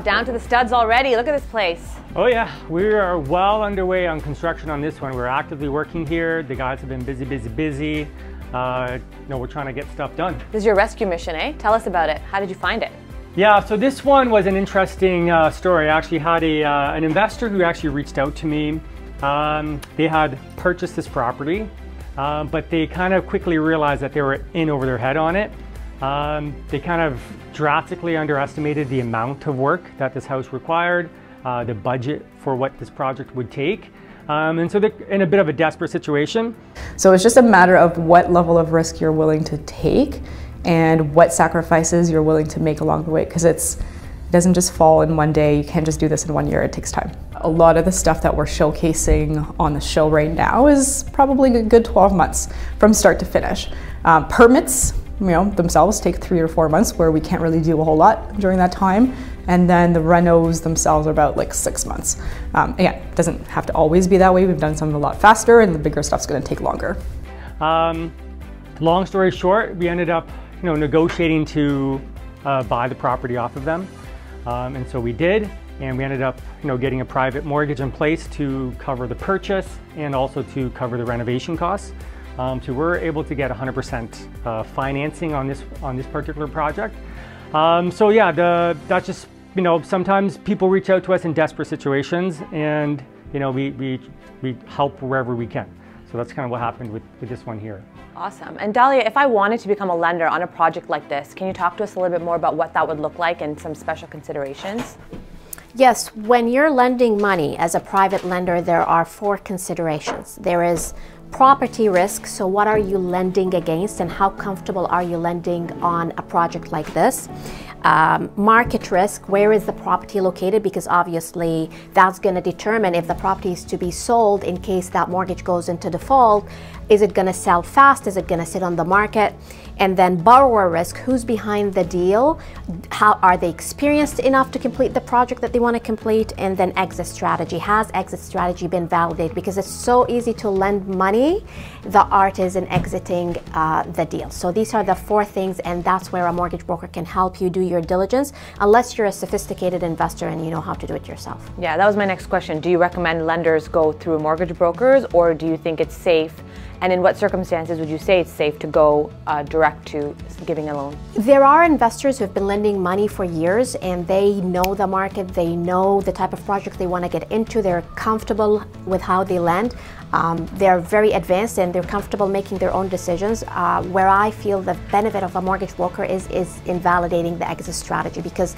down to the studs already. Look at this place. Oh yeah, we are well underway on construction on this one. We're actively working here. The guys have been busy. We're trying to get stuff done. This is your rescue mission, eh? Tell us about it. How did you find it? Yeah, so this one was an interesting story. I actually had an investor who actually reached out to me. They had purchased this property, but they kind of quickly realized that they were in over their head on it. They kind of drastically underestimated the amount of work that this house required, the budget for what this project would take. And so they're in a bit of a desperate situation. So it's just a matter of what level of risk you're willing to take and what sacrifices you're willing to make along the way, because it doesn't just fall in one day. You can't just do this in 1 year. It takes time. A lot of the stuff that we're showcasing on the show right now is probably a good 12 months from start to finish. Permits, themselves take 3 or 4 months, where we can't really do a whole lot during that time. And then the renos themselves are about like 6 months. Again, it doesn't have to always be that way. We've done some a lot faster, and the bigger stuff's going to take longer. Long story short, we ended up negotiating to buy the property off of them. And so we did, and we ended up getting a private mortgage in place to cover the purchase and also to cover the renovation costs. So we're able to get 100% financing on this particular project. So yeah, that's just, sometimes people reach out to us in desperate situations, and we help wherever we can. So that's kind of what happened with this one here. Awesome. And Dalia, if I wanted to become a lender on a project like this, can you talk to us a little bit more about what that would look like and some special considerations? Yes, when you're lending money as a private lender, there are 4 considerations. There is property risk, so what are you lending against and how comfortable are you lending on a project like this? Market risk, where is the property located? Because obviously that's going to determine if the property is to be sold in case that mortgage goes into default. Is it going to sell fast? Is it going to sit on the market? And then borrower risk, who's behind the deal? How are they experienced enough to complete the project that they want to complete? And then exit strategy. Has exit strategy been validated? Because it's so easy to lend money. The art is in exiting the deal. So these are the 4 things, and that's where a mortgage broker can help you do your diligence, unless you're a sophisticated investor and you know how to do it yourself. Yeah, that was my next question. Do you recommend lenders go through mortgage brokers, or do you think it's safe? And in what circumstances would you say it's safe to go direct to giving a loan? There are investors who have been lending money for years, and they know the market, they know the type of project they want to get into, they're comfortable with how they lend. They're very advanced and they're comfortable making their own decisions. Where I feel the benefit of a mortgage broker is in validating the exit strategy, because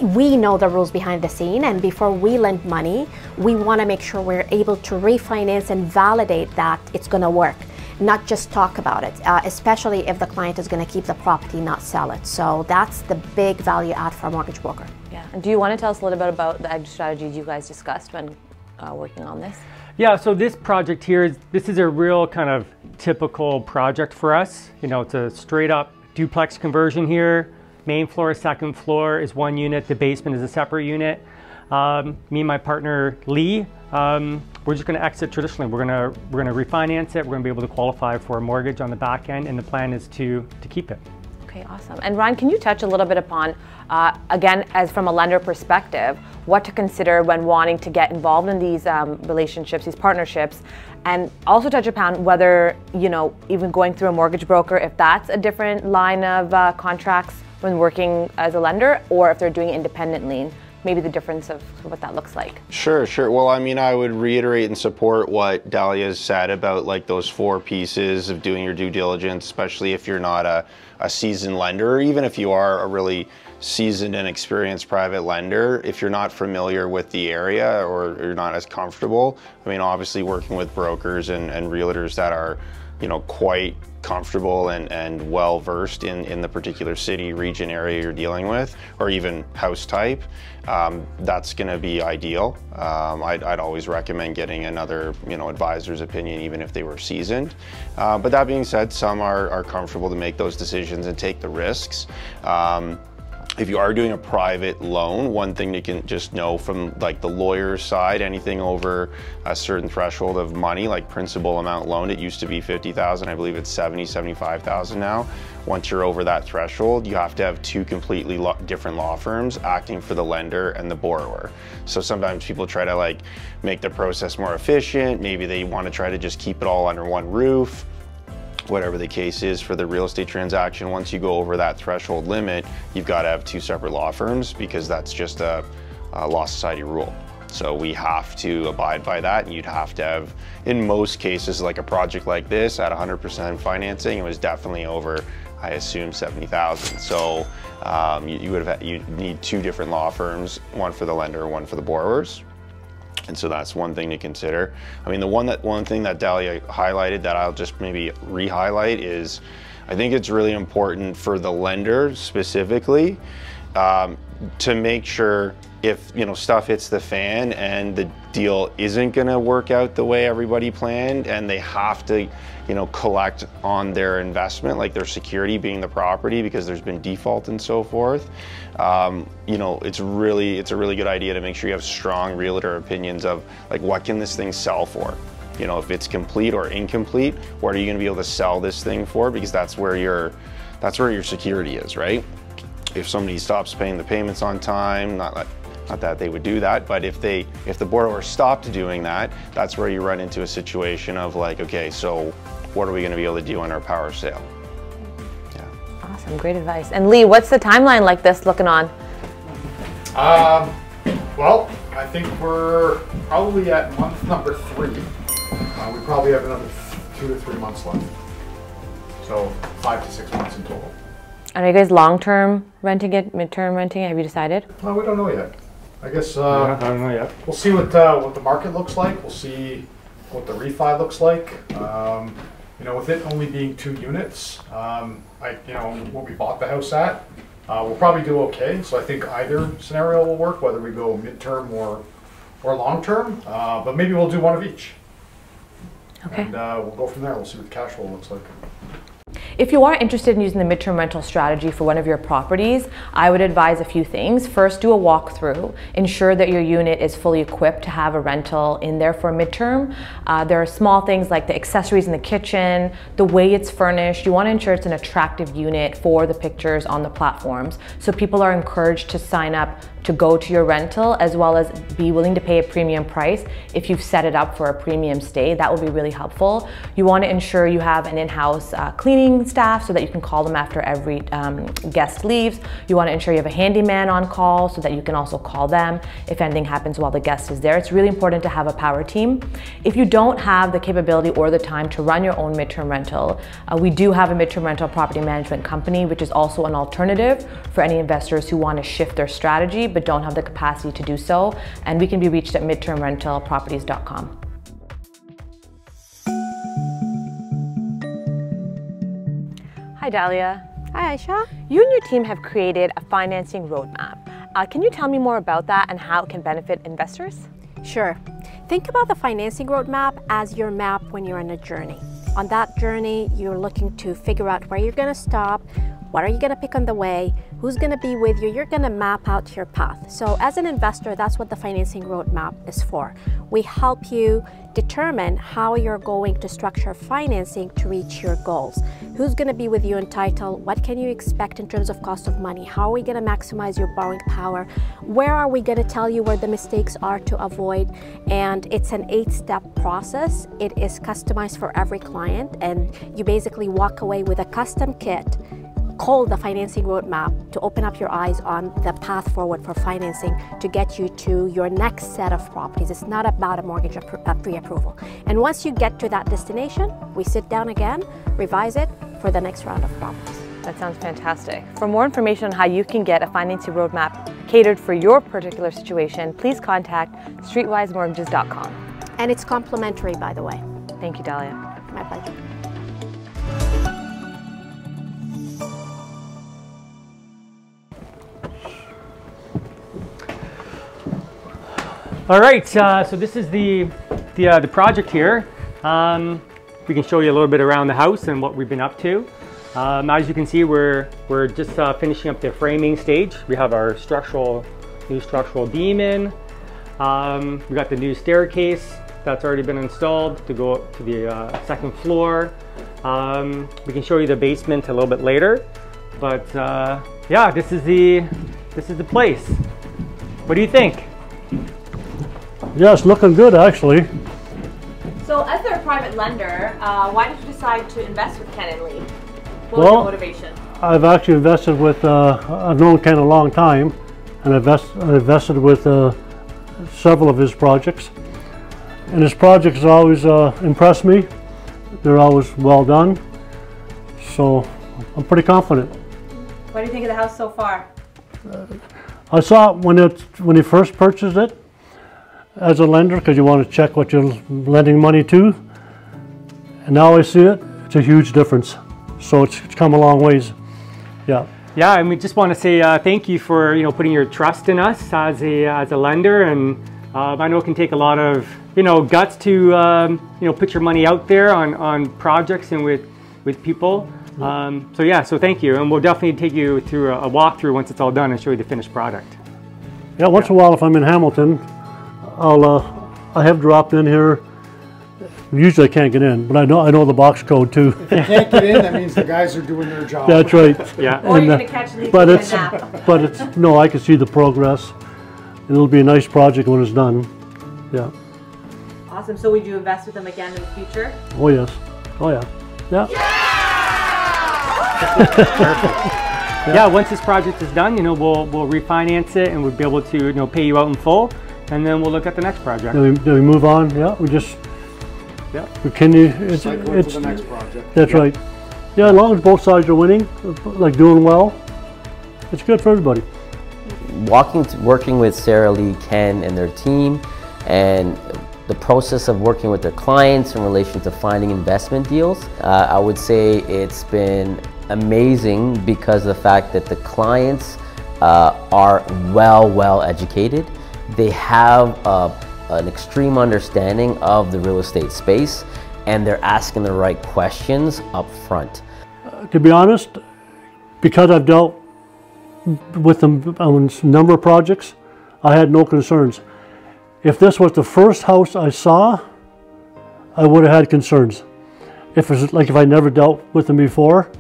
we know the rules behind the scene, and before we lend money, we want to make sure we're able to refinance and validate that it's going to work, not just talk about it, especially if the client is going to keep the property, not sell it. So that's the big value add for a mortgage broker. Yeah. And do you want to tell us a little bit about the exit strategies you guys discussed when working on this? Yeah, so this project here, this is a real kind of typical project for us. It's a straight up duplex conversion here. Main floor, second floor is one unit. The basement is a separate unit. Me and my partner Lee, we're just going to exit traditionally. We're going to refinance it. We're going to be able to qualify for a mortgage on the back end, and the plan is to keep it. Okay, awesome. And Ryan, can you touch a little bit upon, again, as from a lender perspective, what to consider when wanting to get involved in these relationships, these partnerships, and also touch upon whether, even going through a mortgage broker, if that's a different line of contracts when working as a lender, or if they're doing it independently, maybe the difference of what that looks like. Sure. Well, I mean, I would reiterate and support what Dalia has said about like those 4 pieces of doing your due diligence, especially if you're not a seasoned lender, or even if you are a really seasoned and experienced private lender. If you're not familiar with the area, or you're not as comfortable, I mean, obviously working with brokers and realtors that are, quite comfortable and well versed in the particular city, region, area you're dealing with, or even house type, that's going to be ideal. I'd always recommend getting another advisor's opinion, even if they were seasoned. But that being said, some are comfortable to make those decisions and take the risks. If you are doing a private loan, one thing you can just know from like the lawyer's side, anything over a certain threshold of money, like principal amount loan, it used to be 50,000, I believe it's 70, 75,000 now. Once you're over that threshold, you have to have two completely different law firms acting for the lender and the borrower. So sometimes people try to like make the process more efficient. Maybe they want to try to just keep it all under one roof. Whatever the case is for the real estate transaction, once you go over that threshold limit, you've got to have two separate law firms because that's just a law society rule. So we have to abide by that, and you'd have to have, in most cases, like a project like this at 100% financing, it was definitely over, I assume, 70,000. So you'd need two different law firms, one for the lender, one for the borrowers. And so that's one thing to consider. I mean, the one thing that Dalia highlighted that I'll just maybe re-highlight is, I think it's really important for the lender specifically to make sure if stuff hits the fan and the deal isn't going to work out the way everybody planned, and they have to collect on their investment, like their security being the property, because there's been default and so forth. It's a really good idea to make sure you have strong realtor opinions of like, what can this thing sell for? If it's complete or incomplete, what are you going to be able to sell this thing for? Because that's where your security is, right? If somebody stops paying the payments on time, not that they would do that, but if the borrower stopped doing that, that's where you run into a situation of like, okay, so what are we going to be able to do on our power sale? Yeah. Awesome, great advice. And Lee, what's the timeline like this looking on? Well, I think we're probably at month number 3. We probably have another 2 to 3 months left. So 5 to 6 months in total. Are you guys long-term renting it, mid-term renting it? Have you decided? Well, we don't know yet. I guess I don't know yet. We'll see what the market looks like. We'll see what the refi looks like. With it only being 2 units, what we bought the house at, we'll probably do okay. So I think either scenario will work, whether we go midterm or long-term. But maybe we'll do one of each. Okay. And we'll go from there. We'll see what the cash flow looks like. If you are interested in using the midterm rental strategy for one of your properties, I would advise a few things. First, do a walkthrough. Ensure that your unit is fully equipped to have a rental in there for a midterm. There are small things like the accessories in the kitchen, the way it's furnished. You want to ensure it's an attractive unit for the pictures on the platforms. So people are encouraged to sign up to go to your rental, as well as be willing to pay a premium price if you've set it up for a premium stay. That will be really helpful. You want to ensure you have an in-house cleaning staff so that you can call them after every guest leaves. You want to ensure you have a handyman on call so that you can also call them if anything happens while the guest is there. It's really important to have a power team. If you don't have the capability or the time to run your own midterm rental, we do have a midterm rental property management company, which is also an alternative for any investors who want to shift their strategy but don't have the capacity to do so. And we can be reached at midtermrentalproperties.com. Hi Dalia. Hi Aisha. You and your team have created a financing roadmap. Can you tell me more about that and how it can benefit investors? Sure. Think about the financing roadmap as your map when you're on a journey. On that journey, you're looking to figure out where you're going to stop, what are you going to pick on the way, who's going to be with you. You're going to map out your path. So as an investor, that's what the financing roadmap is for. We help you determine how you're going to structure financing to reach your goals. Who's going to be with you in title? What can you expect in terms of cost of money? How are we going to maximize your borrowing power? Where are we going to tell you where the mistakes are to avoid? And it's an 8-step process. It is customized for every client, and you basically walk away with a custom kit called the financing roadmap to open up your eyes on the path forward for financing to get you to your next set of properties. It's not about a mortgage pre-approval. And once you get to that destination, we sit down again, revise it for the next round of properties. That sounds fantastic. For more information on how you can get a financing roadmap catered for your particular situation, please contact streetwisemortgages.com. And it's complimentary, by the way. Thank you, Dalia. My pleasure. All right, so this is the project here. We can show you a little bit around the house and what we've been up to. As you can see, we're just finishing up the framing stage. We have our new structural beam in. We got the new staircase that's already been installed to go up to the second floor. We can show you the basement a little bit later, but yeah, this is the place. What do you think? Yeah, it's looking good actually. So as their private lender, why did you decide to invest with Ken and Lee? What was Well, your motivation? I've actually invested with, I've known Ken a long time, and I've invested with several of his projects. And his projects always impressed me. They're always well done. So I'm pretty confident. What do you think of the house so far? I saw it when you first purchased it as a lender, because you want to check what you're lending money to. And now I see it, it's a huge difference. So it's come a long ways. Yeah. Yeah, and we just want to say thank you for putting your trust in us as a lender, and I know it can take a lot of guts to put your money out there on projects and with people. So yeah, so thank you, and we'll definitely take you through a walkthrough once it's all done and show you the finished product. Yeah, once in a while if I'm in Hamilton, I have dropped in here. Usually I can't get in, but I know the box code too. If you can't get in, that means the guys are doing their job. That's right. Yeah. Or you're going to catch Lee but taking it's a nap. but it's no, I can see the progress. It'll be a nice project when it's done. Yeah. Awesome. So would you invest with them again in the future? Oh yes. Oh yeah. Yeah. Yeah, once this project is done, we'll refinance it and we'll be able to pay you out in full, and then we'll look at the next project. Then we move on. Yeah. We continue. It's To the next project. That's right. Yeah, as long as both sides are winning, like doing well, it's good for everybody. Working with Sarah Lee, Ken, and their team, and the process of working with their clients in relation to finding investment deals, I would say it's been amazing because of the fact that the clients are well educated. They have an extreme understanding of the real estate space, and they're asking the right questions up front. To be honest, because I've dealt with them on a number of projects, I had no concerns. If this was the first house I saw, I would have had concerns. If I never dealt with them before,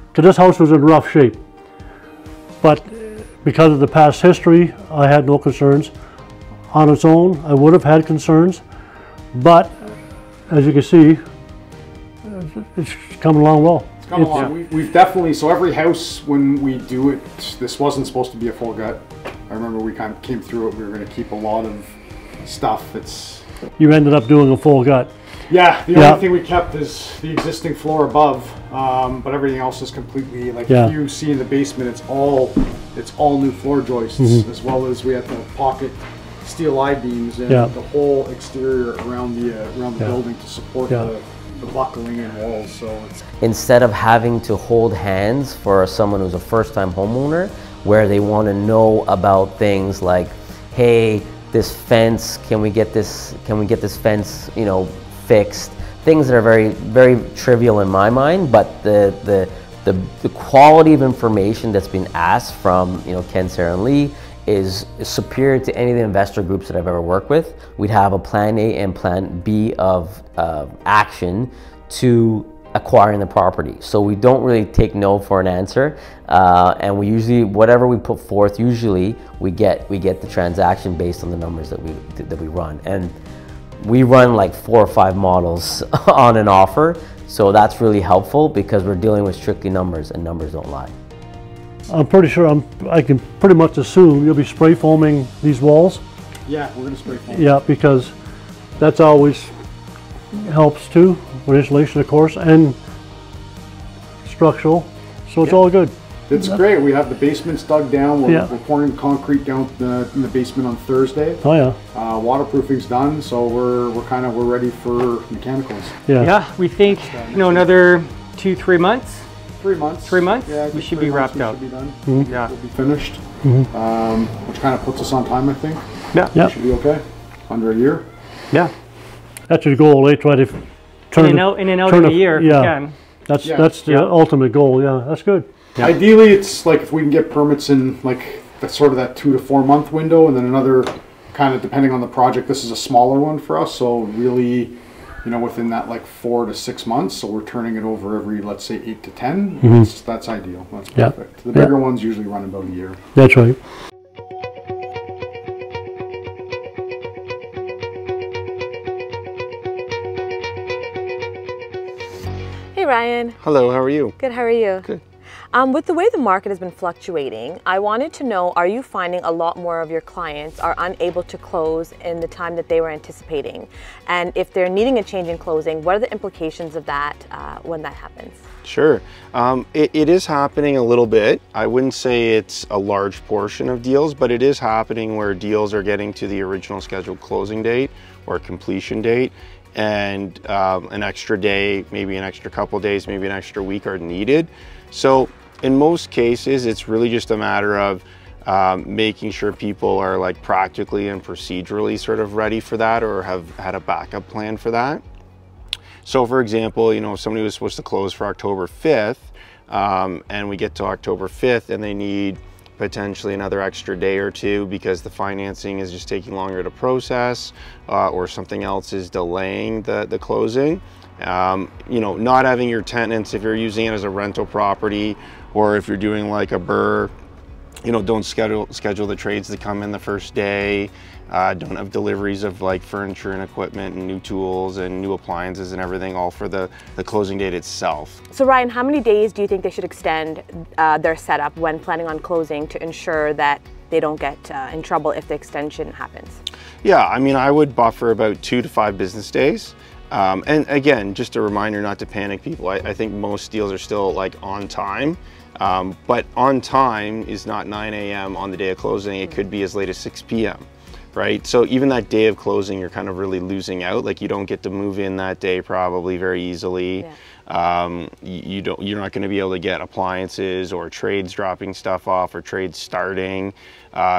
because this house was in rough shape. But because of the past history, I had no concerns. On its own, I would have had concerns, but as you can see, it's coming along well. It's come along. We've definitely, so every house when we do it, this wasn't supposed to be a full gut. I remember we kind of came through it, we were going to keep a lot of stuff. You ended up doing a full gut. Yeah, the only thing we kept is the existing floor above, but everything else is completely, if you see in the basement, it's all new floor joists, as well as we had the pocket steel I-beams and the whole exterior around the building to support the buckling in walls. So instead of having to hold hands for someone who's a first-time homeowner, where they want to know about things like, hey, this fence, can we get this fence, fixed? Things that are very trivial in my mind, but the quality of information that's been asked from Ken, Sarah, and Lee is superior to any of the investor groups that I've ever worked with. We'd have a plan A and plan B of action to acquiring the property. So we don't really take no for an answer, and we usually, whatever we put forth, usually we get the transaction based on the numbers that we run. And we run like 4 or 5 models on an offer, so that's really helpful because we're dealing with strictly numbers, and numbers don't lie. I'm pretty sure I can pretty much assume you'll be spray foaming these walls. yeah, we're going to spray foam. Yeah, because that's always helps too with insulation, of course, and structural. So it's all good. It's great. We have the basements dug down. We're pouring concrete down in the basement on Thursday. Oh yeah. Waterproofing's done, so we're ready for mechanicals. Yeah. Yeah, we think another 2-3 months. 3 months. 3 months. Yeah, we should be wrapped out. Should be done. Yeah. We'll be finished. Which kind of puts us on time, I think. Yeah. Yeah. Should be okay. Under a year. Yeah. That's your goal, eh? Try to turn in and out in a year if you can. That's Yeah. that's the ultimate goal. Yeah, that's good. Ideally, it's like if we can get permits in like that 2 to 4 month window, and then another kind of depending on the project. This is a smaller one for us, so really, you know, within that like 4 to 6 months. So we're turning it over every, let's say, 8 to 10. That's ideal. That's perfect. The bigger ones usually run about a year. That's right. Hey Ryan. Hello, how are you? Good, how are you? Good. With the way the market has been fluctuating, I wanted to know, are you finding a lot more of your clients are unable to close in the time that they were anticipating? And if they're needing a change in closing, what are the implications of that when that happens? Sure. It is happening a little bit. I wouldn't say it's a large portion of deals, but it is happening where deals are getting to the original scheduled closing date or completion date, and an extra day, maybe an extra couple days, maybe an extra week are needed. So in most cases, it's really just a matter of making sure people are like practically and procedurally sort of ready for that, or have had a backup plan for that. So for example, you know, if somebody was supposed to close for October 5th, and we get to October 5th and they need potentially another extra day or two because the financing is just taking longer to process, or something else is delaying the closing. You know, not having your tenants, if you're using it as a rental property, or if you're doing like a BRRRR, you know, don't schedule the trades to come in the first day. Don't have deliveries of like furniture and equipment and new tools and new appliances and everything, all for the closing date itself. So Ryan, how many days do you think they should extend their setup when planning on closing to ensure that they don't get in trouble if the extension happens? Yeah, I mean, I would buffer about 2 to 5 business days. And again, just a reminder not to panic people. I think most deals are still like on time, but on time is not 9 a.m. on the day of closing. It could be as late as 6 p.m. Right? So even that day of closing, you're kind of really losing out. Like you don't get to move in that day probably very easily. Yeah. You're not going to be able to get appliances or trades dropping stuff off or trades starting.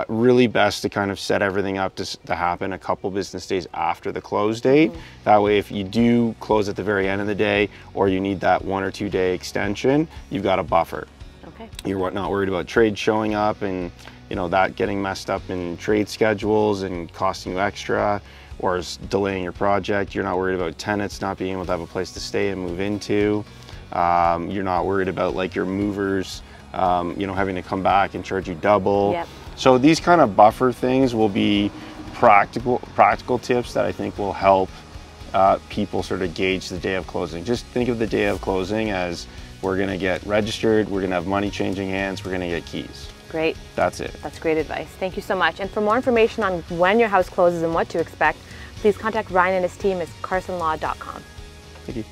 Really best to kind of set everything up to happen a couple business days after the close date. That way, if you do close at the very end of the day, or you need that 1 or 2 day extension, you've got a buffer. Okay. You're not worried about trades showing up and, you know, that getting messed up in trade schedules and costing you extra, or delaying your project. You're not worried about tenants not being able to have a place to stay and move into. You're not worried about like your movers, you know, having to come back and charge you double. Yep. So these kind of buffer things will be practical tips that I think will help people sort of gauge the day of closing. Just think of the day of closing as we're gonna get registered, we're gonna have money changing hands, we're gonna get keys. Great. That's it. That's great advice. Thank you so much. And for more information on when your house closes and what to expect, please contact Ryan and his team at carsonlaw.com. Thank you.